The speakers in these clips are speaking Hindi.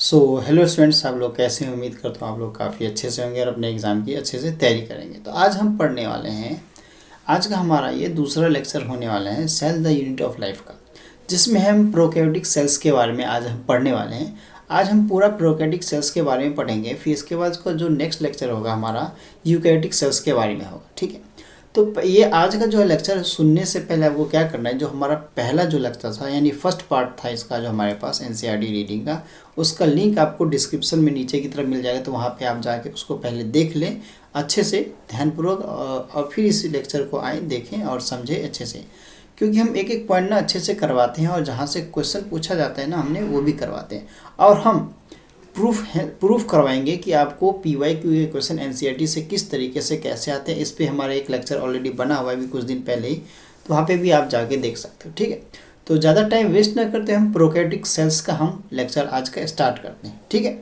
सो हेलो स्टूडेंट्स, आप लोग कैसे हैं? उम्मीद करता हूँ आप लोग काफ़ी अच्छे से होंगे और अपने एग्ज़ाम की अच्छे से तैयारी करेंगे। तो आज हम पढ़ने वाले हैं, आज का हमारा ये दूसरा लेक्चर होने वाला है cell the unit of life का, जिसमें हम प्रोकैरियोटिक सेल्स के बारे में आज हम पढ़ने वाले हैं। आज हम पूरा प्रोकैरियोटिक सेल्स के बारे में पढ़ेंगे, फिर इसके बाद इसका जो नेक्स्ट लेक्चर होगा हमारा यूकैरियोटिक सेल्स के बारे में होगा। ठीक है, तो ये आज का जो लेक्चर सुनने से पहले आपको क्या करना है, जो हमारा पहला जो लेक्चर था यानी फर्स्ट पार्ट था इसका जो हमारे पास एनसीईआरटी रीडिंग का, उसका लिंक आपको डिस्क्रिप्शन में नीचे की तरफ मिल जाएगा। तो वहाँ पे आप जाके उसको पहले देख लें अच्छे से ध्यानपूर्वक, और फिर इस लेक्चर को आए देखें और समझें अच्छे से, क्योंकि हम एक एक पॉइंट ना अच्छे से करवाते हैं और जहाँ से क्वेश्चन पूछा जाता है ना हमने वो भी करवाते हैं, और हम प्रूफ करवाएंगे कि आपको PYQ के क्वेश्चन एनसीईआरटी से किस तरीके से कैसे आते हैं। इस पे हमारा एक लेक्चर ऑलरेडी बना हुआ है अभी कुछ दिन पहले ही, तो वहाँ पे भी आप जाके देख सकते हो। ठीक है, तो ज़्यादा टाइम वेस्ट ना करते हम प्रोकैरियोटिक सेल्स का हम लेक्चर आज का स्टार्ट करते हैं। ठीक है,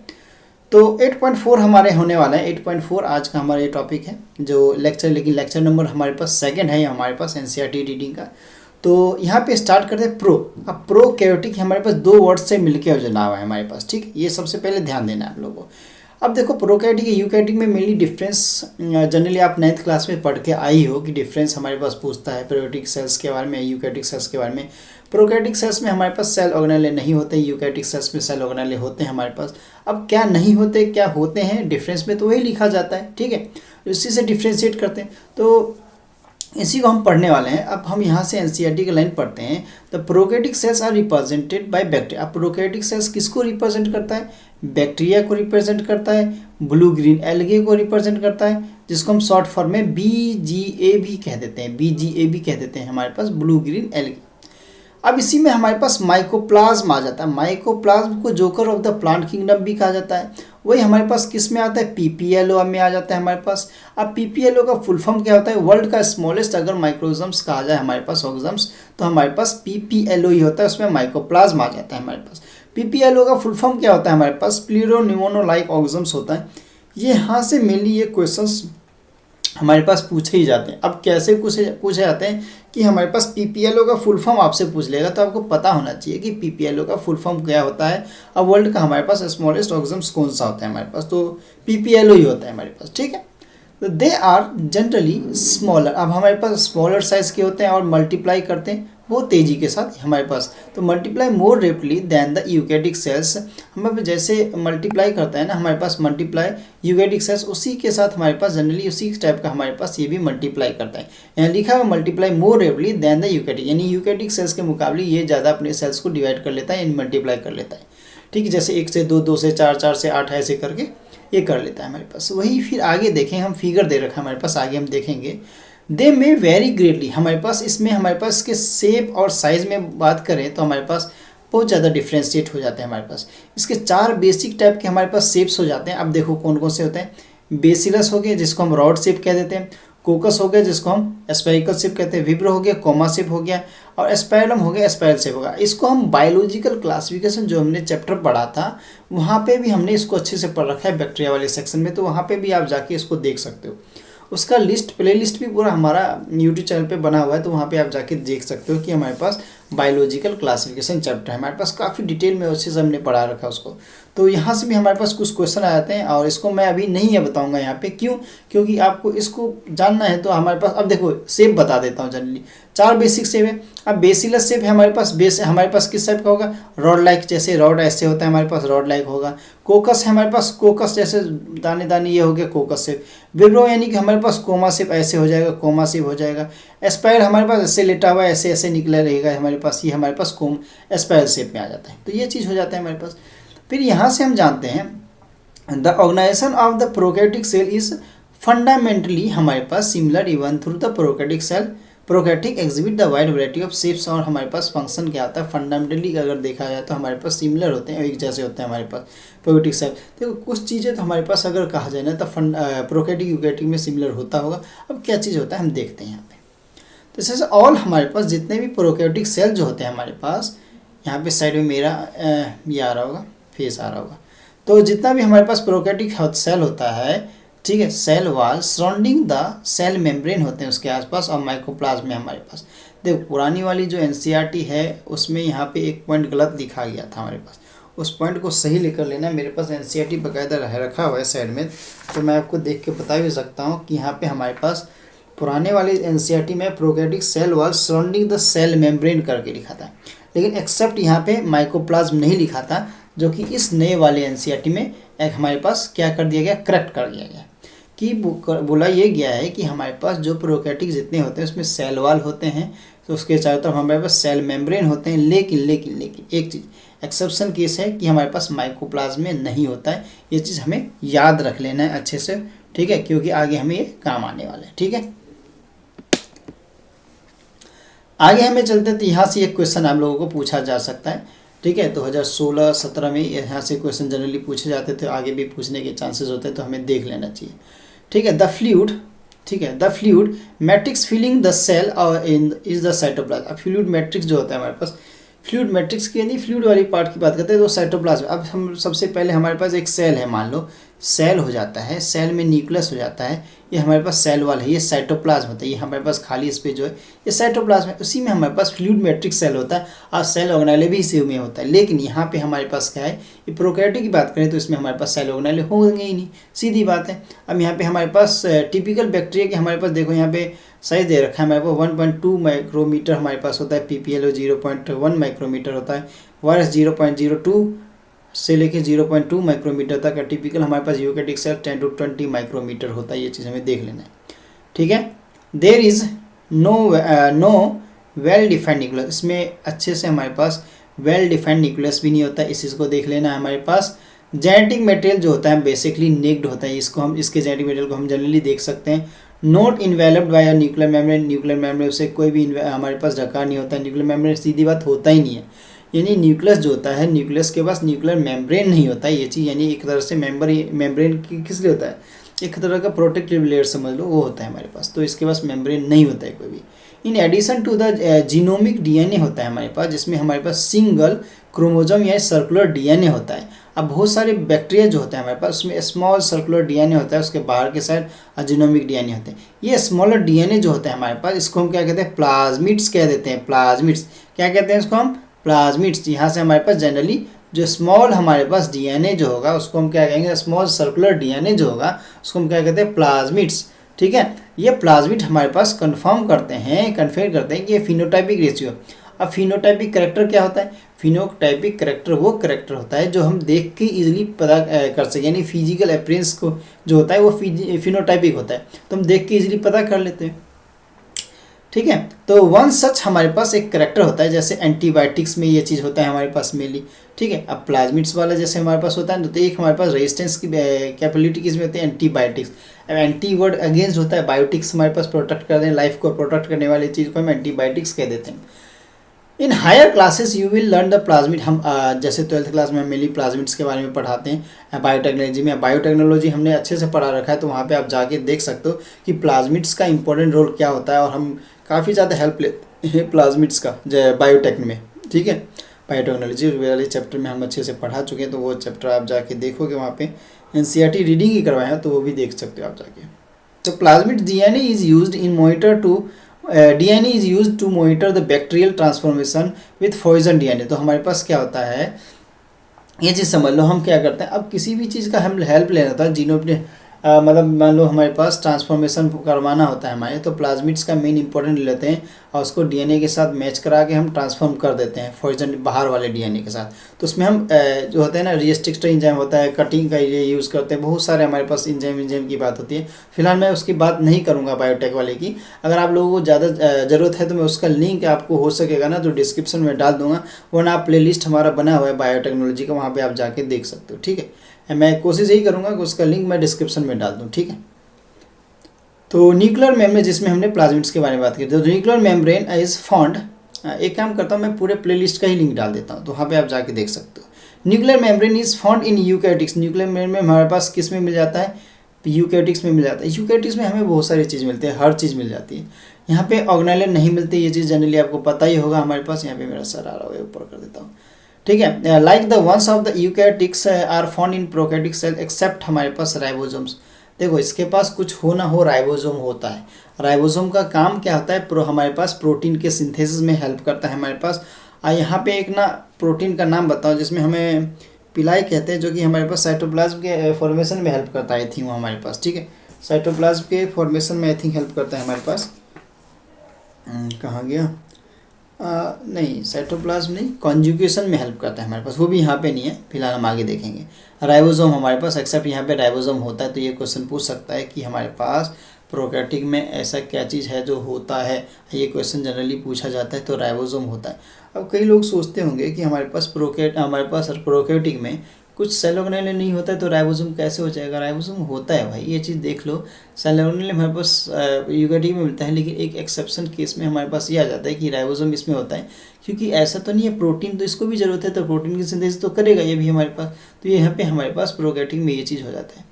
तो 8.4 हमारे होने वाला है। 8.4 आज का हमारा ये टॉपिक है जो लेक्चर, लेकिन लेक्चर नंबर हमारे पास सेकंड है हमारे पास एनसीईआरटी रीडिंग का। तो यहाँ पे स्टार्ट करते हैं प्रो। अब प्रोकैरियोटिक हमारे पास दो वर्ड से मिलके जना हुआ है हमारे पास। ठीक, ये सबसे पहले ध्यान देना है आप लोगों को। अब देखो प्रोकैरियोटिक यूकैरियोटिक में मेनली डिफरेंस जनरली आप 9th क्लास में पढ़ के आई हो कि डिफरेंस हमारे पास पूछता है प्रोकैरियोटिक सेल्स के बारे में, यूकैरियोटिक सेल्स के बारे में। प्रोकैरियोटिक सेल्स में हमारे पास सेल ऑर्गेनेले नहीं होते, यूकैरियोटिक सेल्स में सेल ऑर्गेनेले होते हैं हमारे पास। अब क्या नहीं होते क्या होते हैं डिफरेंस में, तो वही लिखा जाता है। ठीक है, इसी से डिफ्रेंशिएट करते हैं, तो इसी को हम पढ़ने वाले हैं। अब हम यहाँ से एनसीईआरटी की लाइन पढ़ते हैं। The prokaryotic cells are represented by bacteria. अब प्रोकैरियोटिक सेल्स किसको रिप्रेजेंट करता है? बैक्टीरिया को रिप्रेजेंट करता है, ब्लू ग्रीन एल्गे को रिप्रेजेंट करता है, जिसको हम शॉर्ट फॉर्म में BGA भी कह देते हैं, BGA भी कह देते हैं हमारे पास, ब्लू ग्रीन एल्गे। अब इसी में हमारे पास माइकोप्लाज्म आ जाता है। माइकोप्लाज्म को joker of the plant kingdom भी कहा जाता है। वही हमारे पास किस में आता है? PPLO में आ जाता है हमारे पास। अब PPLO का फुल फॉर्म क्या होता है? वर्ल्ड का स्मॉलेस्ट अगर माइक्रोजम्स कहा जाए हमारे पास ऑर्गेनिजम्स, तो हमारे पास PPLO ही होता है, उसमें माइकोप्लाज्म आ जाता है हमारे पास। PPLO का फुल फॉर्म क्या होता है? हमारे पास प्लूरोन्यूमोनो लाइक ऑर्गेनिजम्स होता है। ये यहाँ से मेनली ये क्वेश्चंस हमारे पास पूछे ही जाते हैं। अब कैसे पूछे जाते हैं कि हमारे पास PPLO का फुल फॉर्म आपसे पूछ लेगा, तो आपको पता होना चाहिए कि PPLO का फुल फॉर्म क्या होता है। अब वर्ल्ड का हमारे पास स्मॉलेस्ट ऑर्गेनिजम्स कौन सा होता है हमारे पास, तो PPLO ही होता है हमारे पास। ठीक है, तो दे आर जनरली स्मॉलर। अब हमारे पास स्मॉलर साइज के होते हैं और मल्टीप्लाई करते हैं बहुत तेज़ी के साथ हमारे पास, तो multiply more rapidly than the eukaryotic cells. हमें जैसे मल्टीप्लाई करता है ना हमारे पास, मल्टीप्लाई यूकैरियोटिक सेल्स उसी के साथ हमारे पास जनरली उसी टाइप का हमारे पास ये भी मल्टीप्लाई करता है। यहाँ लिखा है multiply more rapidly than the eukaryotic, यानी यूकैरियोटिक सेल्स के मुकाबले ये ज़्यादा अपने सेल्स को डिवाइड कर लेता है यानी मल्टीप्लाई कर लेता है। ठीक है, जैसे 1 से 2, 2 से 4, 4 से 8 ऐसे करके ये कर लेता है हमारे पास। वही फिर आगे देखें, हम फिगर दे रखा है हमारे पास, आगे हम देखेंगे। दे में वेरी ग्रेटली हमारे पास, इसमें हमारे पास के शेप और साइज़ में बात करें तो हमारे पास बहुत ज़्यादा डिफ्रेंशिएट हो जाते हैं हमारे पास। इसके 4 बेसिक टाइप के हमारे पास शेप्स हो जाते हैं। अब देखो कौन कौन से होते हैं। बेसिलस हो गए जिसको हम रॉड शेप कह देते हैं, कोकस हो गया जिसको हम स्पेरिकल शेप कहते हैं, विब्रो हो गया कोमा शेप हो गया, और स्पाइरलम हो गया स्पाइरल शेप होगा। इसको हम बायोलॉजिकल क्लासिफिकेशन जो हमने चैप्टर पढ़ा था वहाँ पे भी हमने इसको अच्छे से पढ़ रखा है बैक्टीरिया वाले सेक्शन में, तो वहाँ पे भी आप जाके इसको देख सकते हो। उसका लिस्ट प्ले लिस्ट भी पूरा हमारा यूट्यूब चैनल पे बना हुआ है, तो वहाँ पे आप जाके देख सकते हो कि हमारे पास बायोलॉजिकल क्लासिफिकेशन चैप्टर है हमारे पास, काफ़ी डिटेल में अच्छे से हमने पढ़ा रखा है उसको। तो यहाँ से भी हमारे पास कुछ क्वेश्चन आ जाते हैं, और इसको मैं अभी नहीं है बताऊँगा यहाँ पे, क्यों? क्योंकि आपको इसको जानना है। तो हमारे पास अब देखो शेप बता देता हूँ। जनरली 4 बेसिक शेप है। अब बेसिलस शेप है हमारे पास, बेस हमारे पास किस टाइप का होगा? रॉड लाइक, जैसे रॉड ऐसे होता है हमारे पास, रॉड लाइक होगा। कोकस है हमारे पास, कोकस जैसे दाने दाने ये हो गया कोकस शेप। विब्रो यानी कि हमारे पास कोमा शेप ऐसे हो जाएगा, कोमा शेप हो जाएगा। स्पाइरल हमारे पास ऐसे लेटा हुआ ऐसे ऐसे निकला रहेगा हमारे पास, ये हमारे पास कोम स्पाइरल शेप में आ जाता है। तो ये चीज़ हो जाता है हमारे पास। फिर यहाँ से हम जानते हैं the organization of the prokaryotic cell is fundamentally हमारे पास similar even through the prokaryotic cell. Prokaryotic exhibit the wide variety of shapes, और हमारे पास फंक्शन क्या आता है? फंडामेंटली अगर देखा जाए तो हमारे पास सिमिलर होते हैं, एक जैसे होते हैं हमारे पास प्रोकैरियोटिक सेल। देखो कुछ चीज़ें तो हमारे पास अगर कहा जाए ना तो प्रोकैरियोटिक यूकैरियोटिक में सिमिलर होता होगा। अब क्या चीज़ होता है हम देखते हैं यहाँ पे। तो जैसे ऑल हमारे पास जितने भी प्रोकैरियोटिक सेल जो होते हैं हमारे पास, यहाँ पे साइड में मेरा ये आ रहा होगा, फेस आ रहा होगा। तो जितना भी हमारे पास प्रोकैरियोटिक सेल होता है, ठीक है, cell wall surrounding the cell membrane होते हैं उसके आसपास, और माइकोप्लाज्म में हमारे पास। देखो पुरानी वाली जो एनसीईआरटी है उसमें यहाँ पे एक पॉइंट गलत लिखा गया था हमारे पास, उस पॉइंट को सही लेकर लेना। मेरे पास एनसीईआरटी बाकायदा रखा हुआ है साइड में, तो मैं आपको देख के बता भी सकता हूँ कि यहाँ पे हमारे पास पुराने वाले एनसीईआरटी में prokaryotic cell wall surrounding the cell membrane करके लिखा था, लेकिन एक्सेप्ट यहाँ पे माइकोप्लाज्म नहीं लिखा था, जो कि इस नए वाले एनसीईआरटी में एक हमारे पास क्या कर दिया गया, करेक्ट कर दिया गया कि बोला ये गया है कि हमारे पास जो प्रोकैरियोटिक जितने होते हैं उसमें सेल वॉल होते हैं, तो उसके चारों तरफ हमारे पास सेल मेम्ब्रेन होते हैं, लेकिन एक चीज़ एक्सेप्शन केस है कि हमारे पास माइकोप्लाज्म में नहीं होता है। ये चीज़ हमें याद रख लेना है अच्छे से, ठीक है, क्योंकि आगे हमें ये काम आने वाला है। ठीक है, आगे हमें चलते हैं तो यहाँ से एक क्वेश्चन आप लोगों को पूछा जा सकता है। ठीक है, 2016-17 में यहाँ से क्वेश्चन जनरली पूछे जाते थे, आगे भी पूछने के चांसेस होते हैं, तो हमें देख लेना चाहिए। ठीक है, द फ्लूइड, ठीक है, the fluid matrix filling the cell in is the cytoplasm. अब फ्लूइड मैट्रिक्स जो होता है हमारे पास, फ्लूइड मैट्रिक्स की यानी फ्लूइड वाली पार्ट की बात करते हैं तो साइटोप्लाज्म। अब हम सबसे पहले हमारे पास एक सेल है, मान लो सेल हो जाता है, सेल में न्यूक्लियस हो जाता है, ये हमारे पास सेल वाल है, ये साइटोप्लाज्म होता है, ये हमारे पास खाली स्पेस जो है ये साइटोप्लाज्म है, उसी में हमारे पास फ्लूइड मैट्रिक्स सेल होता है और सेल ऑर्गेनेल भी इसी में होता है। लेकिन यहाँ पे हमारे पास क्या है, ये प्रोकैरियोटिक की बात करें तो इसमें हमारे पास सेल ऑर्गेनेल होंगे ही नहीं, सीधी बात है। अब यहाँ पे हमारे पास टिपिकल बैक्टीरिया के हमारे पास देखो यहाँ पे साइज दे रखा है, हमारे पास 1.2 माइक्रोमीटर हमारे पास होता है, PPLO 0.1 माइक्रोमीटर होता है, वायरस 0.02 से लेके 0.2 माइक्रोमीटर तक है। टिपिकल हमारे पास यूकैरियोटिक सेल 10 to 20 माइक्रोमीटर होता है, ये चीज़ हमें देख लेना है। ठीक है, there is no well defined nucleus, इसमें अच्छे से हमारे पास वेल डिफाइंड न्यूक्लियस भी नहीं होता है, इस चीज़ को देख लेना है। हमारे पास जेनेटिक मटेरियल जो होता है बेसिकली नेक्ड होता है, इसको हम इसके जेनेटिक मटेरियल को हम जनरली देख सकते हैं। Not enveloped bye nuclear membrane, nuclear membrane से कोई भी हमारे पास ढका नहीं होता है, न्यूक्लियर मेम्ब्रेन सीधी बात होता ही नहीं है, यानी न्यूक्लियस जो होता है, न्यूक्लियस के पास न्यूक्लियर मेम्ब्रेन नहीं होता है, ये चीज़ यानी एक तरह से मेम्ब्रेन की किस लिए होता है, एक तरह का प्रोटेक्टिव लेयर समझ लो वो होता है हमारे पास, तो इसके पास मेम्ब्रेन नहीं होता है कोई भी। In addition to the genomic DNA होता है हमारे पास, जिसमें हमारे पास सिंगल क्रोमोजोम या सर्कुलर DNA होता है। अब बहुत सारे बैक्टीरिया जो होते हैं हमारे पास उसमें स्मॉल सर्कुलर DNA होता है, उसके बाहर के साइड जीनोमिक DNA होते हैं। ये स्मॉलर DNA जो होता है हमारे पास, इसको हम क्या कहते हैं, प्लाज्मिड्स कह देते हैं, प्लाज्मिड्स क्या कहते हैं इसको हम, प्लाज्मिड्स। यहाँ से हमारे पास जनरली जो स्मॉल हमारे पास DNA जो होगा उसको हम क्या कहेंगे, स्मॉल सर्कुलर DNA जो होगा उसको हम क्या कहते हैं, प्लाज्मिड्स। ठीक है, ये प्लाज्मिड हमारे पास कन्फर्म करते हैं कि ये फिनोटाइपिक रेशियो। अब फिनोटाइपिक कैरेक्टर क्या होता है, फिनोटाइपिक कैरेक्टर वो कैरेक्टर होता है जो हम देख के इजीली पता कर सकें, यानी फिजिकल अपीयरेंस को जो होता है वो फिनोटाइपिक होता है, तो हम देख के इजीली पता कर लेते हैं। ठीक है, तो वन सच हमारे पास एक कैरेक्टर होता है, जैसे एंटीबायोटिक्स में ये चीज़ होता है हमारे पास मेनली। ठीक है, अब प्लाज्मिड्स वाला जैसे हमारे पास होता है तो एक हमारे पास रेजिस्टेंस की कैपेबिलिटी किसमें होती है, एंटीबायोटिक्स। अब एंटी वर्ड अगेंस्ट होता है, बायोटिक्स हमारे पास प्रोटेक्ट कर दें, लाइफ को प्रोटेक्ट करने वाली चीज़ को हम एंटीबायोटिक्स कह देते हैं। In higher classes you will learn the plasmid, हम जैसे 12th क्लास में मेनली प्लाज्मिड्स के बारे में पढ़ाते हैं, बायोटेक्नोलॉजी में बायोटेक्नोलॉजी हमने अच्छे से पढ़ा रखा है, तो वहाँ पे आप जाके देख सकते हो कि प्लाज्मिड्स का इंपॉर्टेंट रोल क्या होता है, और हम काफ़ी ज़्यादा हेल्प लेते हैं प्लाज्मिड्स का बायोटेक में। ठीक है, बायोटेक्नोलॉजी वाले चैप्टर में हम अच्छे से पढ़ा चुके हैं, तो वो चैप्टर आप जाके देखोगे, वहाँ पे NCERT रीडिंग ही करवाए हैं, तो वो भी देख सकते हो आप जाके। तो plasmid DNA is used in monitor to DNA is use to monitor the bacterial transformation with poison DNA। तो हमारे पास क्या होता है, ये चीज़ समझ लो, हम क्या करते हैं, अब किसी भी चीज़ का हम हेल्प लेना होता है जीनोम मतलब मान लो हमारे पास ट्रांसफॉर्मेशन करवाना होता है हमारे, तो प्लाज्मिड्स का मेन इंपॉर्टेंट लेते हैं और उसको DNA के साथ मैच करा के हम ट्रांसफॉर्म कर देते हैं पॉइजन बाहर वाले DNA के साथ। तो उसमें हम जो होता है ना रिस्ट्रिक्टर इंजाइम होता है, कटिंग का ये यूज़ करते हैं, बहुत सारे हमारे पास इंजाइम की बात होती है। फिलहाल मैं उसकी बात नहीं करूँगा बायोटेक वाले की, अगर आप लोगों को ज़्यादा ज़रूरत है तो मैं उसका लिंक आपको हो सकेगा ना जो डिस्क्रिप्शन में डाल दूँगा, वरना आप प्लेलिस्ट हमारा बना हुआ है बायोटेक्नोलॉजी का, वहाँ पर आप जाके देख सकते हो। ठीक है, मैं कोशिश यही करूँगा कि उसका लिंक मैं डिस्क्रिप्शन में डाल दूँ। ठीक है, तो न्यूक्लियर मेम्ब्रेन जिसमें हमने प्लाज्मिड्स के बारे में बात की, तो न्यूक्लियर मेम्ब्रेन इज फाउंड, एक काम करता हूँ मैं पूरे प्लेलिस्ट का ही लिंक डाल देता हूँ, तो वहाँ पे आप जाके देख सकते हो। Nuclear membrane is found in eukaryotics, nuclear membrane हमारे पास किस में मिल जाता है, यूकैरियोटिक्स में मिल जाता है। यूकैरियोटिक्स में हमें बहुत सारी चीज़ मिलती है, हर चीज़ मिल जाती है, यहाँ पे ऑर्गेनेल नहीं मिलती, ये चीज़ जनरली आपको पता ही होगा हमारे पास। यहाँ पे मेरा सर आ रहा है, ऊपर कर देता हूँ। ठीक है, like the ones of the eukaryotics are found in prokaryotic cell except हमारे पास राइबोसोम्स। देखो इसके पास कुछ हो ना हो राइबोसोम होता है। राइबोसोम का काम क्या होता है, हमारे पास प्रोटीन के सिंथेसिस में हेल्प करता है हमारे पास। यहाँ पे एक ना प्रोटीन का नाम बताओ जिसमें हमें पिलाई कहते हैं, जो कि हमारे पास साइटोप्लाज्म के फॉर्मेशन में हेल्प करता है। आई थिंक वो हमारे पास, ठीक है, साइटोप्लाज्म के फॉर्मेशन में आई थिंक हेल्प करता है हमारे पास। कहाँ गया? नहीं, साइटोप्लाज्म नहीं, कॉन्जुगेशन में हेल्प करता है हमारे पास, वो भी यहाँ पे नहीं है फिलहाल, हम आगे देखेंगे। राइबोसोम हमारे पास, एक्सेप्ट यहाँ पे राइबोसोम होता है, तो ये क्वेश्चन पूछ सकता है कि हमारे पास प्रोकैरियोटिक में ऐसा क्या चीज़ है जो होता है, ये क्वेश्चन जनरली पूछा जाता है, तो राइबोसोम होता है। अब कई लोग सोचते होंगे कि हमारे पास प्रोकैरियोटिक में कुछ सेल ऑर्गेनेल नहीं होता है, तो राइबोसोम कैसे हो जाएगा? राइबोसोम होता है भाई, ये चीज़ देख लो। सेल ऑर्गेनेल हमारे पास यूकेरियोटिक में मिलता है, लेकिन एक एक्सेप्शन केस में हमारे पास ये आ जाता है कि राइबोसोम इसमें होता है, क्योंकि ऐसा तो नहीं है, प्रोटीन तो इसको भी ज़रूरत है, तो प्रोटीन की सिंथेसिस तो करेगा ये भी हमारे पास, तो यहाँ पे हमारे पास प्रोकैरियोटिक में ये चीज़ हो जाता है।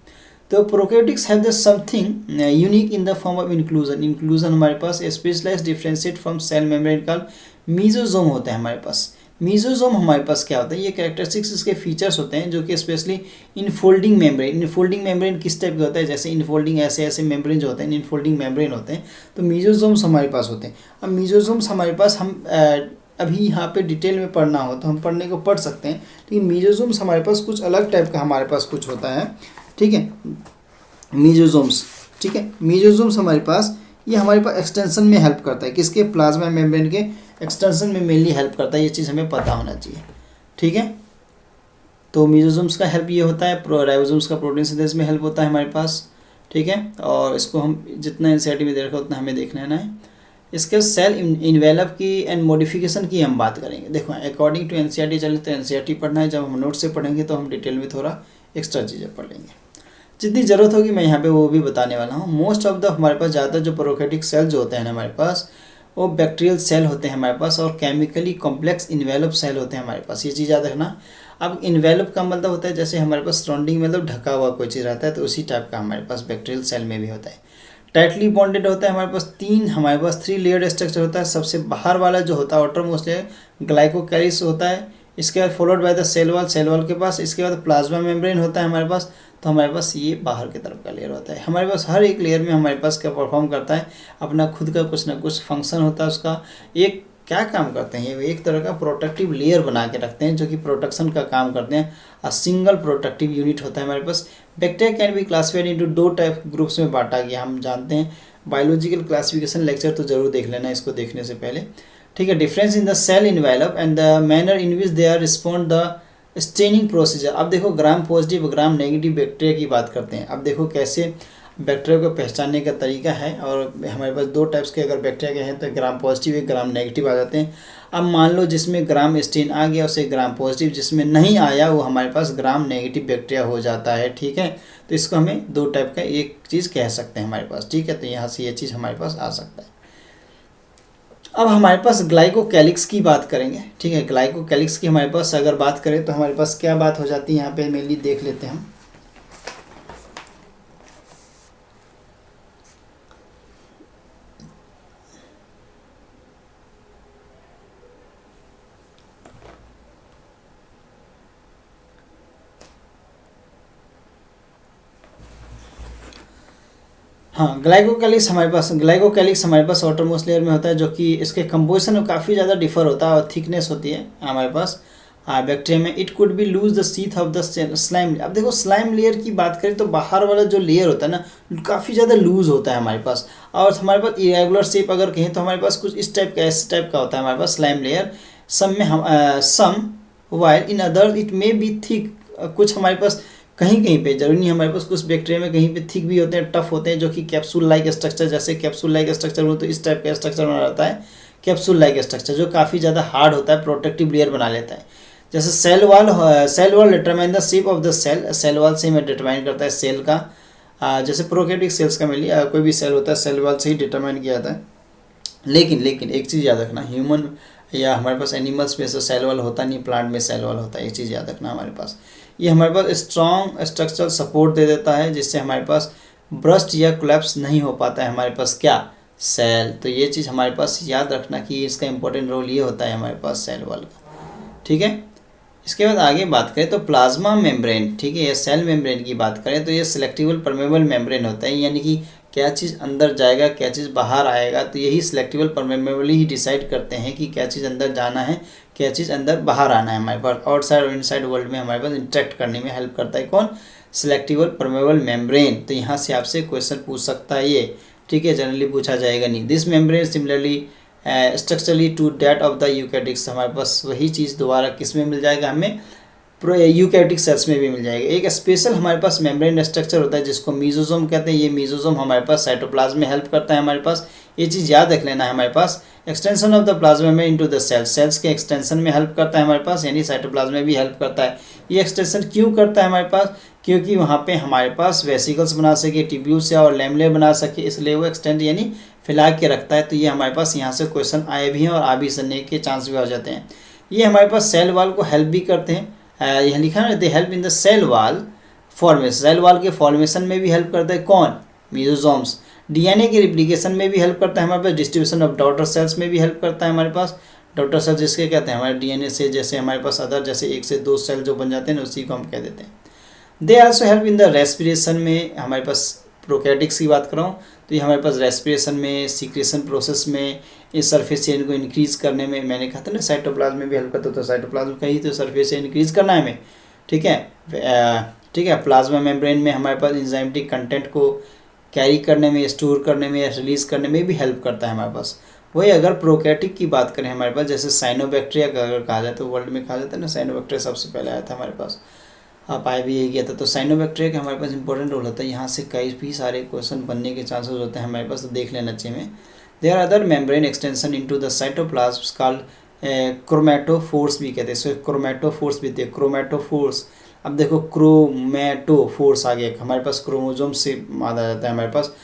तो prokaryotics have the something unique in the form of inclusion हमारे पास specialized differentiate from cell membrane का मीजोजोम होता है हमारे पास। मीजोजोम हमारे पास क्या होता है? ये कैरेक्टरिस्टिक्स इसके फीचर्स होते हैं जो कि स्पेशली इनफोल्डिंग मेम्ब्रेन किस टाइप का होता है? जैसे इनफोल्डिंग ऐसे मेम्ब्रेन जो होते हैं इनफोल्डिंग मेम्ब्रेन होते हैं, तो मीजोजोम्स हमारे पास होते हैं। अब मीजोजोम्स हमारे पास हम अभी यहाँ पे डिटेल में पढ़ना हो तो हम पढ़ने को पढ़ सकते हैं, लेकिन मीजोजोम्स हमारे पास कुछ अलग टाइप का हमारे पास कुछ होता है, ठीक है, मीजोजोम्स, ठीक है। मीजोजोम्स हमारे पास, ये हमारे पास एक्सटेंशन में हेल्प करता है, किसके? प्लाज्मा मेम्ब्रेन के एक्सटेंशन में मेनली हेल्प करता है, ये चीज़ हमें पता होना चाहिए, ठीक है। तो मीजोजोम्स का हेल्प ये होता है, राइबोसोम्स का प्रोटीन सिंथेसिस में हेल्प होता है हमारे पास, ठीक है। और इसको हम जितना एनसीईआरटी में देखा उतना हमें देख लेना है। इसके सेल इन्वेलप की एंड मॉडिफिकेशन की हम बात करेंगे। देखो अकॉर्डिंग टू एनसीईआरटी चले तो एनसीईआरटी पढ़ना है, जब हम नोट से पढ़ेंगे तो हम डिटेल में थोड़ा एक्स्ट्रा चीज़ें पढ़ लेंगे, जितनी ज़रूरत होगी मैं यहाँ पे वो भी बताने वाला हूँ। मोस्ट ऑफ द हमारे पास ज़्यादातर जो प्रोकैरियोटिक सेल जो होते हैं हमारे पास, वो बैक्टीरियल सेल होते हैं हमारे पास, और केमिकली कॉम्प्लेक्स इन्वेलप सेल होते हैं हमारे पास, ये चीज़ याद रखना। अब इन्वेलप का मतलब होता है जैसे हमारे पास सराउंडिंग मतलब ढका हुआ कोई चीज़ रहता है, तो उसी टाइप का हमारे पास बैक्टीरियल सेल में भी होता है। टाइटली बॉन्डेड होता है हमारे पास, हमारे पास 3 लेयर्ड स्ट्रक्चर होता है। सबसे बाहर वाला जो होता है आउटर मोस्ट लेयर ग्लाइकोकैलिक्स होता है, इसके बाद followed by the cell wall के पास, इसके बाद प्लाज्मा मेम्ब्रेन होता है हमारे पास। तो हमारे पास ये बाहर की तरफ का लेयर होता है। हमारे पास हर एक लेयर में हमारे पास क्या परफॉर्म करता है, अपना खुद का कुछ ना कुछ फंक्शन होता है उसका। एक क्या काम करते हैं, ये एक तरह का प्रोटेक्टिव लेयर बना के रखते हैं जो कि प्रोटेक्शन का काम करते हैं। सिंगल प्रोटेक्टिव यूनिट होता है हमारे पास। Bacteria can be classified into 2 type groups में बांटा गया, हम जानते हैं। बायोलॉजिकल क्लासिफिकेशन लेक्चर तो जरूर देख लेना इसको देखने से पहले, ठीक है। Difference in the cell envelope and the manner in which they are respond the staining procedure. अब देखो gram positive gram negative bacteria की बात करते हैं। अब देखो कैसे बैक्टीरिया को पहचानने का तरीका है, और हमारे पास 2 टाइप्स के अगर बैक्टीरिया के हैं तो ग्राम पॉजिटिव एक ग्राम नेगेटिव आ जाते हैं। अब मान लो जिसमें ग्राम स्टेन आ गया उसे ग्राम पॉजिटिव, जिसमें नहीं आया वो हमारे पास ग्राम नेगेटिव बैक्टीरिया हो जाता है, ठीक है। तो इसको हमें 2 टाइप का एक चीज़ कह सकते हैं हमारे पास, ठीक है। तो यहाँ से ये चीज़ हमारे पास आ सकता है। अब हमारे पास ग्लाइकोकैलिक्स की बात करेंगे, ठीक है। ग्लाइकोकैलिक्स की हमारे पास अगर बात करें तो हमारे पास क्या बात हो जाती है, यहाँ पे मेनली देख लेते हैं हम। हाँ, ग्लाइकोकैलिक्स हमारे पास आउटरमोस्ट लेयर में होता है, जो कि इसके कंपोजिशन में काफ़ी ज़्यादा डिफर होता है और थिकनेस होती है हमारे पास बैक्टीरिया में। It could be lose the sheath of the slime. अब देखो स्लाइम लेयर की बात करें तो बाहर वाला जो लेयर होता है ना काफ़ी ज़्यादा लूज होता है हमारे पास, और हमारे पास इरेगुलर शेप अगर कहें तो हमारे पास कुछ इस टाइप का होता है हमारे पास slime layer. Some while in other it may be thick. कुछ हमारे पास कहीं पे, जरूरी नहीं हमारे पास, कुछ बैक्टीरिया में कहीं पे थिक भी होते हैं, टफ होते हैं, जो कि कैप्सूल लाइक स्ट्रक्चर, जैसे कैप्सूल लाइक स्ट्रक्चर हो तो इस टाइप का स्ट्रक्चर बना रहता है कैप्सूल लाइक स्ट्रक्चर, जो काफ़ी ज़्यादा हार्ड होता है, प्रोटेक्टिव लेयर बना लेता है। जैसे cell wall determine the shape of the cell wall से हमें डिटरमाइन करता है सेल का। जैसे प्रोकैरियोटिक सेल्स का मिली कोई भी सेल होता है सेल वॉल से ही डिटरमाइन किया जाता है। लेकिन एक चीज़ याद रखना, ह्यूमन या हमारे पास एनिमल्स में से सेल वॉल होता नहीं, प्लांट में सेल वॉल होता है, एक चीज़ याद रखना हमारे पास। ये हमारे पास स्ट्रॉन्ग स्ट्रक्चरल सपोर्ट दे देता है, जिससे हमारे पास ब्रस्ट या कोलैप्स नहीं हो पाता है हमारे पास क्या, सेल। तो ये चीज़ हमारे पास याद रखना कि इसका इंपॉर्टेंट रोल ये होता है हमारे पास सेल वॉल का, ठीक है। इसके बाद आगे बात करें तो प्लाज्मा मेम्ब्रेन, ठीक है, ये सेल मेम्ब्रेन की बात करें तो ये सिलेक्टिबल परमेबल मेम्ब्रेन होता है, यानी कि क्या चीज़ अंदर जाएगा क्या चीज़ बाहर आएगा, तो यही सिलेक्टिबल परमेबली ही डिसाइड करते हैं कि क्या चीज़ अंदर जाना है क्या चीज़ अंदर बाहर आना है हमारे पास, आउटसाइड और इनसाइड वर्ल्ड में हमारे पास इंटरेक्ट करने में हेल्प करता है कौन, सिलेक्टिबल परमेबल मेम्ब्रेन। तो यहाँ से आपसे क्वेश्चन पूछ सकता है ये, ठीक है, जनरली पूछा जाएगा नहीं। This membrane similarly structurally to that of the eukaryotics, हमारे पास वही चीज़ दोबारा किस में मिल जाएगा, हमें यूकैरियोटिक सेल्स में भी मिल जाएगा। एक स्पेशल हमारे पास मेम्ब्रेन स्ट्रक्चर होता है जिसको मीजोसोम कहते हैं। ये मीजोसोम हमारे पास साइटोप्लाज्म में हेल्प करता है हमारे पास, ये चीज़ याद रख लेना है हमारे पास। एक्सटेंशन ऑफ द प्लाज्मा में इनटू द सेल्स, सेल्स के एक्सटेंशन में हेल्प करता है हमारे पास, यानी साइटोप्लाज्म में भी हेल्प करता है। ये एक्सटेंशन क्यों करता है हमारे पास, क्योंकि वहाँ पे हमारे पास वेसिकल्स बना सके, ट्यूब्यूल्स और लैमेले बना सके, इसलिए वो एक्सटेंड यानी फैला के रखता है। तो ये हमारे पास यहाँ से क्वेश्चन आए भी हैं और आ भी सकने के चांस भी हो जाते हैं। ये हमारे पास सेल वॉल को हेल्प भी करते हैं, यहाँ लिखा है they help in the cell wall formation, cell wall के फॉर्मेशन में भी हेल्प करता है कौन, मीजोसोम्स। डीएनए के रिप्लिकेशन में भी हेल्प करता है हमारे पास, डिस्ट्रीब्यूशन ऑफ डॉटर सेल्स में भी हेल्प करता है हमारे पास। डॉटर सेल्स जिसके कहते हैं हमारे डीएनए से, जैसे हमारे पास अदर जैसे 1 से 2 सेल जो बन जाते हैं उसी को हम कह देते हैं। They also help in the respiration में, हमारे पास प्रोकैरियोटिक्स की बात कर रहा हूँ तो ये हमारे पास रेस्पिरेशन में, सीक्रेशन प्रोसेस में, इस सरफेस चेन को इंक्रीज करने में, मैंने कहा था ना साइटोप्लाज्म में भी हेल्प करता है, तो साइटोप्लाज्म का ही तो सरफेस चेन इंक्रीज करना है हमें, ठीक है। ठीक है, प्लाज्मा मेम्ब्रेन में हमारे पास एंजाइमेटिक कंटेंट को कैरी करने में, स्टोर करने में, रिलीज करने में भी हेल्प करता है हमारे पास। वही अगर प्रोकैरियोटिक की बात करें हमारे पास, जैसे साइनोबैक्टीरिया का अगर कहा जाए तो वर्ल्ड में कहा जाता है ना, साइनोबैक्टीरिया सबसे पहले आया था हमारे पास, पाया भी यही गया था। तो साइनोबैक्टीरिया का हमारे पास इंपॉर्टेंट रोल होता है, यहाँ से कई भी सारे क्वेश्चन बनने के चांसेस होते हैं हमारे पास, तो देख लेना चाहिए में। There are other membrane extension into the cytoplasm called chromatophores भी कहते हैं। सो क्रोमैटोफोर्स भी थे, क्रोमैटोफोर्स। अब देखो क्रोमैटोफोर्स आ गया, हमारे पास क्रोमोजोम से माना जाता है हमारे पास,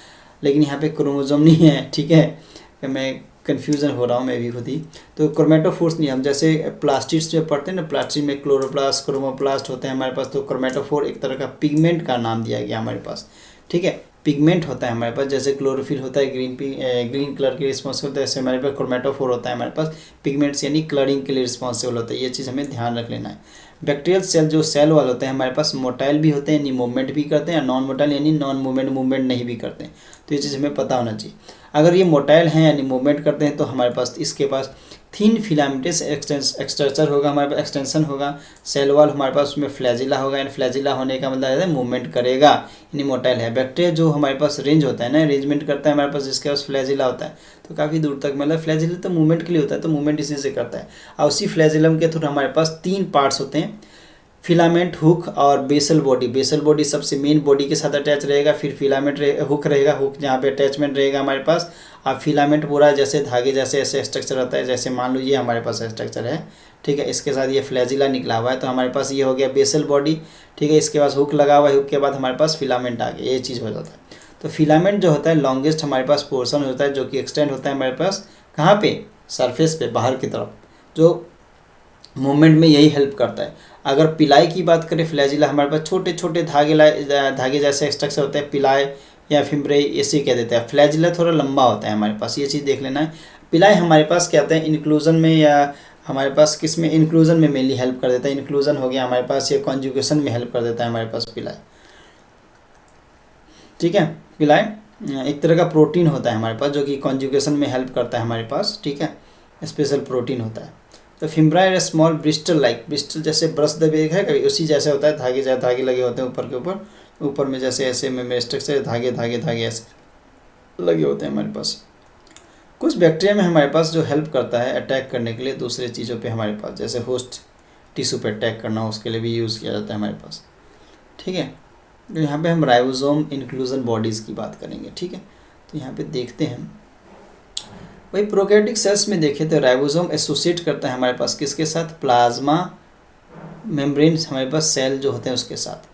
लेकिन यहाँ पे क्रोमोजोम नहीं है, ठीक है, मैं कन्फ्यूज़न हो रहा हूँ मैं भी खुद ही। तो क्रोमैटोफोर्स नहीं, हम जैसे प्लास्टिड्स में पढ़ते हैं ना, प्लास्टिड में क्लोरोप्लास्ट, क्रोमोप्लास्ट होते हैं हमारे पास, तो क्रोमैटोफोर एक तरह का पिगमेंट का नाम दिया गया हमारे पास, ठीक है, पिगमेंट होता है हमारे पास। जैसे क्लोरोफिल होता है ग्रीन कलर के रिस्पॉन्सिबल होता है, ऐसे हमारे पास क्रोमैटोफोर होता है हमारे पास, पिगमेंट्स यानी कलरिंग के लिए रिस्पॉन्सिबल होता है। ये चीज़ हमें ध्यान रख लेना है। बैक्टीरियल सेल जो सेल वाले होते हैं हमारे पास मोटाइल भी होते हैं यानी मूवमेंट भी करते हैं, नॉन मोटाइल यानी नॉन मूवमेंट नहीं भी करते हैं। तो ये चीज़ हमें पता होना चाहिए। अगर ये मोटाइल हैं यानी मूवमेंट करते हैं तो हमारे पास इसके पास थिन फिलामेंटस एक्सटेंसर होगा, हमारे पास एक्सटेंशन होगा। सेल वॉल हमारे पास उसमें फ्लैजिला होगा, यानी फ्लैजिला होने का मतलब है मूवमेंट करेगा, यानी मोटाइल है। बैक्टीरिया जो हमारे पास रेंज होता है ना, अरेंजमेंट करता है हमारे पास, जिसके पास फ्लैजिला होता है, तो काफ़ी दूर तक, मतलब फ्लैजिला तो मूवमेंट के लिए होता है, तो मूवमेंट इसी से करता है। और उसी फ्लैजिलम के थ्रू हमारे पास 3 पार्ट्स होते हैं, फिलामेंट, हुक और बेसल बॉडी। बेसल बॉडी सबसे मेन बॉडी के साथ अटैच रहेगा, फिर फिलामेंट हुक रहेगा, हुक जहाँ पे अटैचमेंट रहेगा हमारे पास, और फिलामेंट पूरा जैसे धागे जैसे ऐसे स्ट्रक्चर होता है, जैसे मान लो ये हमारे पास स्ट्रक्चर है, ठीक है, इसके साथ ये फ्लैजिला निकला हुआ है, तो हमारे पास ये हो गया बेसल बॉडी, ठीक है। इसके पास हुक लगा हुआ है, हुक के बाद हमारे पास फिलामेंट आ गया, ये चीज़ हो जाता है। तो फिलामेंट जो होता है लॉन्गेस्ट हमारे पास पोर्सन होता है, जो कि एक्सटेंड होता है हमारे पास कहाँ पे, सरफेस पे, बाहर की तरफ, जो मूवमेंट में यही हेल्प करता है। अगर पिलाई की बात करें, फ्लैजिला हमारे पास छोटे छोटे धागे जैसे स्ट्रक्चर होते हैं, पिलाई या फिम्ब्रे ऐसे कह देते हैं। फ्लैजिला थोड़ा लंबा होता है हमारे पास, ये चीज़ देख लेना है। पिलाई हमारे पास क्या होता है, इंक्लूजन में या हमारे पास किस में, इंक्लूजन में मेनली हेल्प कर देता है। इंक्लूजन हो गया हमारे पास, ये कॉन्जुगेशन में हेल्प कर देता है हमारे पास पिलाई, ठीक है। पिलाई एक तरह का प्रोटीन होता है हमारे पास, जो कि कॉन्जुगेशन में हेल्प करता है हमारे पास, ठीक है, स्पेशल प्रोटीन होता है। तो फिम्ब्रा स्मॉल ब्रिस्टल लाइक, ब्रिस्टल जैसे ब्रश दबे है कभी, उसी जैसे होता है, धागे लगे होते हैं ऊपर के ऊपर में, जैसे ऐसे में स्ट्रक्चर धागे ऐसे लगे होते हैं हमारे पास। कुछ बैक्टीरिया में हमारे पास जो हेल्प करता है अटैक करने के लिए दूसरे चीज़ों पे हमारे पास, जैसे होस्ट टिश्यू पे अटैक करना हो, उसके लिए भी यूज़ किया जाता है हमारे पास, ठीक है। तो यहाँ पे हम राइबोसोम इंक्लूजन बॉडीज़ की बात करेंगे, ठीक है। तो यहाँ पे देखते हैं वही प्रोकैरियोटिक सेल्स में देखें तो राइबोसोम एसोसिएट करता है हमारे पास किसके साथ, प्लाज्मा मेम्ब्रेन हमारे पास सेल जो होते हैं उसके साथ।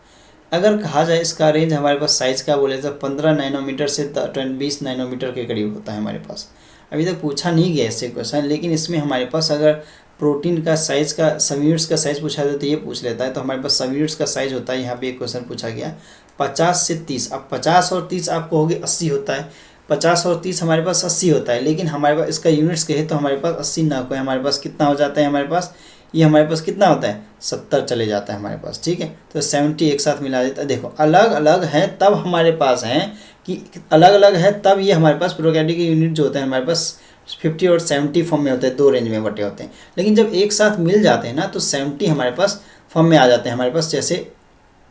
अगर कहा जाए इसका रेंज हमारे पास साइज़ का बोले तो 15 नैनोमीटर से 20 नैनोमीटर के करीब होता है हमारे पास। अभी तक पूछा नहीं गया इससे क्वेश्चन, लेकिन इसमें हमारे पास अगर प्रोटीन का साइज़ का सब यूनिट्स का साइज़ पूछा जाए तो ये पूछ लेता है। तो हमारे पास सब यूनिट्स का साइज़ होता है, यहाँ पे एक क्वेश्चन पूछा गया 50 से 30। अब 50 और 30 आपको हो गए 80 होता है, 50 और 30 हमारे पास 80 होता है, लेकिन हमारे पास इसका यूनिट्स कहे तो हमारे पास 80 ना कोई, हमारे पास कितना हो जाता है, हमारे पास ये हमारे पास कितना होता है 70 चले जाता है हमारे पास, ठीक है। तो 70 एक साथ मिला देता है। देखो अलग अलग है तब हमारे पास हैं कि अलग अलग है तब ये हमारे पास प्रोकैरियोटिक यूनिट जो होता है हमारे पास 50 और 70 फॉर्म में होते हैं, 2 रेंज में बटे होते हैं। लेकिन जब एक साथ मिल जाते हैं ना तो 70 हमारे पास फॉर्म में आ जाते हैं हमारे पास। जैसे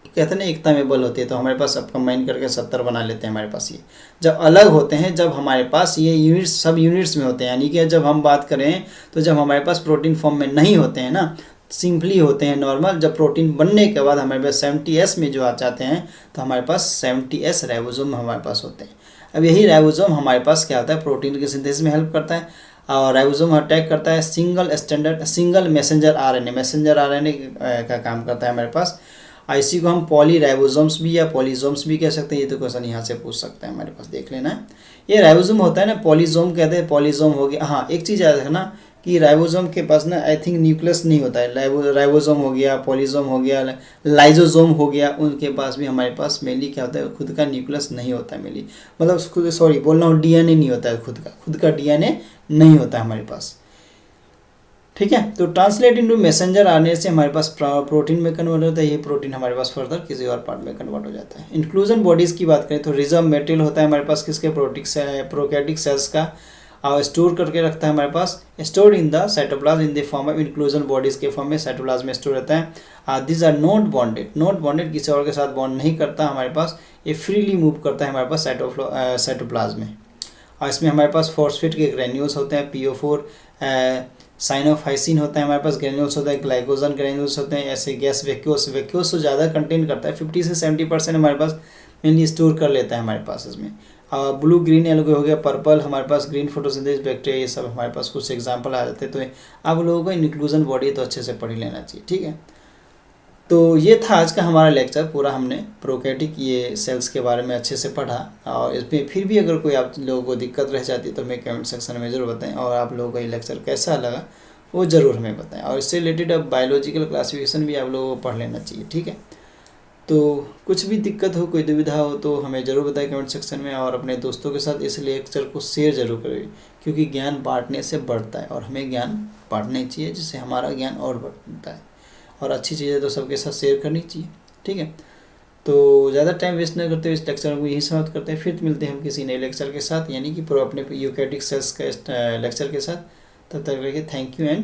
कहते हैं ना एकता में बल होती है, तो हमारे पास अब कंबाइन करके 70 बना लेते हैं हमारे पास। ये जब अलग होते हैं, जब हमारे पास ये यूनिट्स सब यूनिट्स में होते हैं, यानी कि जब हम बात करें तो जब हमारे पास प्रोटीन फॉर्म में नहीं होते हैं ना, सिंपली होते हैं नॉर्मल, जब प्रोटीन बनने के बाद हमारे पास 70s में जो आ जाते हैं तो हमारे पास 70s राइबोसोम हमारे पास होते हैं। अब यही राइबोसोम हमारे पास क्या होता है, प्रोटीन के सिंथेसिस में हेल्प करता है, और राइबोसोम अटैक करता है सिंगल मैसेंजर आरएनए का काम करता है हमारे पास। इसी को हम पॉली राइबोसोम्स भी या पॉलीजोम्स भी कह सकते हैं। ये तो क्वेश्चन यहाँ से पूछ सकते हैं हमारे पास, देख लेना है। ये राइबोसोम होता है ना, पॉलीजोम कहते हैं, पॉलीजोम हो गया। हाँ, एक चीज़ याद रखना कि राइबोसोम के पास ना आई थिंक न्यूक्लियस नहीं होता है। राइबोसोम हो गया, पॉलीजोम हो गया, लाइजोसोम हो गया, उनके पास भी हमारे पास मेनली क्या होता है, खुद का न्यूक्लियस नहीं होता है मेनली, मतलब खुद, सॉरी बोल रहा हूँ, डीएनए नहीं होता है, खुद का डीएनए नहीं होता है हमारे पास। ठीक है, तो ट्रांसलेट इनटू मैसेंजर आने से हमारे पास प्रोटीन में कन्वर्ट होता है। ये प्रोटीन हमारे पास फर्दर किसी और पार्ट में कन्वर्ट हो जाता है। इंक्लूजन बॉडीज़ की बात करें तो रिजर्व मटेरियल होता है हमारे पास किसके, प्रोकैरियोटिक सेल्स का, और स्टोर करके रखता है हमारे पास, stored in the cytoplasm in the form of inclusion bodies के फॉर्म में साइटोप्लाज्म में स्टोर रहता है। दिस आर नॉट बॉन्डेड, किसी और के साथ बॉन्ड नहीं करता हमारे पास, ये फ्रीली मूव करता है हमारे पास साइटोप्लाज्म में। और इसमें हमारे पास फॉस्फेट के ग्रेन्यूल्स होते हैं, PO4, साइनोफाइसिन होता है हमारे पास, ग्रेन्यूल्स होता है, ग्लाइकोजन ग्रेन्यूल्स होते हैं, ऐसे गैस वैक्यूल्स तो ज़्यादा कंटेन करता है, 50 से 70% हमारे पास मेनली स्टोर कर लेता है हमारे पास इसमें। ब्लू ग्रीन येलो हो गया, पर्पल हमारे पास ग्रीन फोटोसिंथेसिस बैक्टीरिया, ये सब हमारे पास कुछ एग्जांपल आ जाते हैं। तो आप लोगों को इंक्लूजन बॉडी तो अच्छे से पढ़ ही लेना चाहिए। ठीक है, तो ये था आज का हमारा लेक्चर पूरा। हमने प्रोकैरियोटिक ये सेल्स के बारे में अच्छे से पढ़ा, और इसमें फिर भी अगर कोई आप लोगों को दिक्कत रह जाती तो हमें कमेंट सेक्शन में ज़रूर बताएं, और आप लोगों को ये लेक्चर कैसा लगा वो ज़रूर हमें बताएं। और इससे रिलेटेड अब बायोलॉजिकल क्लासिफिकेशन भी आप लोगों को पढ़ लेना चाहिए। ठीक है, तो कुछ भी दिक्कत हो, कोई दुविधा हो तो हमें ज़रूर बताएं कमेंट सेक्शन में, और अपने दोस्तों के साथ इस लेक्चर को शेयर जरूर करें, क्योंकि ज्ञान बांटने से बढ़ता है और हमें ज्ञान बांटना चाहिए, जिससे हमारा ज्ञान और बढ़ता है, और अच्छी चीज़ें तो सबके साथ शेयर करनी चाहिए। ठीक है, तो ज़्यादा टाइम वेस्ट न करते हुए इस लेक्चर को यही समाप्त करते हैं। फिर मिलते हैं हम किसी नए लेक्चर के साथ, यानी कि अपने यूकैरियोटिक सेल्स के लेक्चर के साथ। तब तक के लिए thank you and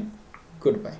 good bye.